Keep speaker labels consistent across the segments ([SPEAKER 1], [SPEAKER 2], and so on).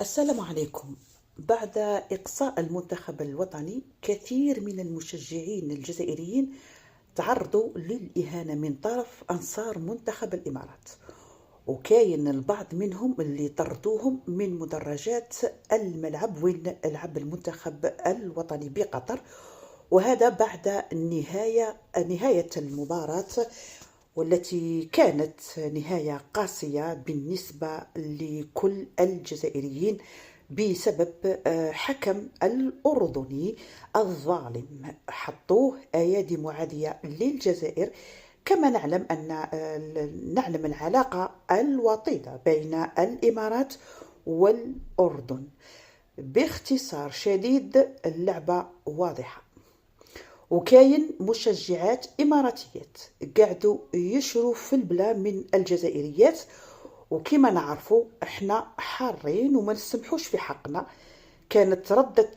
[SPEAKER 1] السلام عليكم. بعد إقصاء المنتخب الوطني، كثير من المشجعين الجزائريين تعرضوا للإهانة من طرف أنصار منتخب الإمارات، وكاين البعض منهم اللي طردوهم من مدرجات الملعب وين لعب المنتخب الوطني بقطر، وهذا بعد نهاية المباراة، والتي كانت نهاية قاسية بالنسبة لكل الجزائريين بسبب حكم الأردني الظالم. حطوه أيادي معادية للجزائر، كما نعلم العلاقة الوطيدة بين الإمارات والأردن. باختصار شديد، اللعبة واضحة، وكاين مشجعات إماراتيات قاعدوا يشروا في البلا من الجزائريات، وكما نعرفوا احنا حارين وما نسمحوش في حقنا. كانت ردة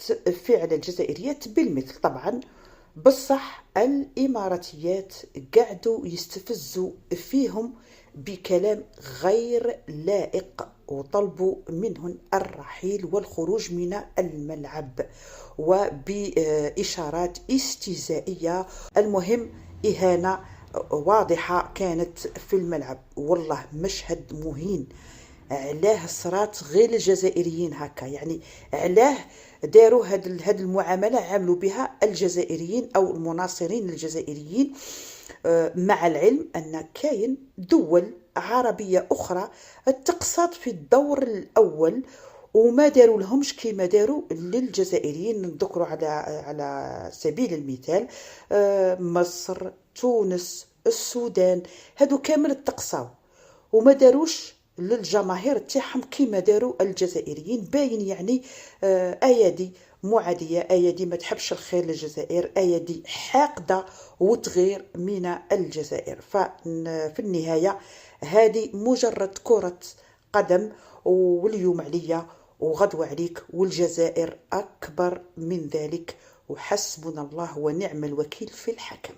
[SPEAKER 1] فعل الجزائريات بالمثل طبعا، بصح الإماراتيات قاعدوا يستفزوا فيهم بكلام غير لائق، وطلبوا منهم الرحيل والخروج من الملعب وبإشارات استهزائية. المهم، إهانة واضحة كانت في الملعب، والله مشهد مهين. علاه صرات غير الجزائريين هكا؟ يعني علاه داروا هاد المعاملة عاملوا بها الجزائريين أو المناصرين الجزائريين؟ مع العلم أن كاين دول عربية أخرى تقصد في الدور الأول وما داروا لهمش كيما داروا للجزائريين. نذكروا على سبيل المثال مصر، تونس، السودان، هادو كامل تقصاو وما داروش للجماهير تاعهم كيما داروا الجزائريين. باين يعني ايادي معاديه، ايادي ما تحبش الخير للجزائر، ايادي حاقده وتغير من الجزائر. ففي النهايه هذه مجرد كره قدم، واليوم عليا وغدوة عليك، والجزائر أكبر من ذلك، وحسبنا الله ونعم الوكيل في الحكم.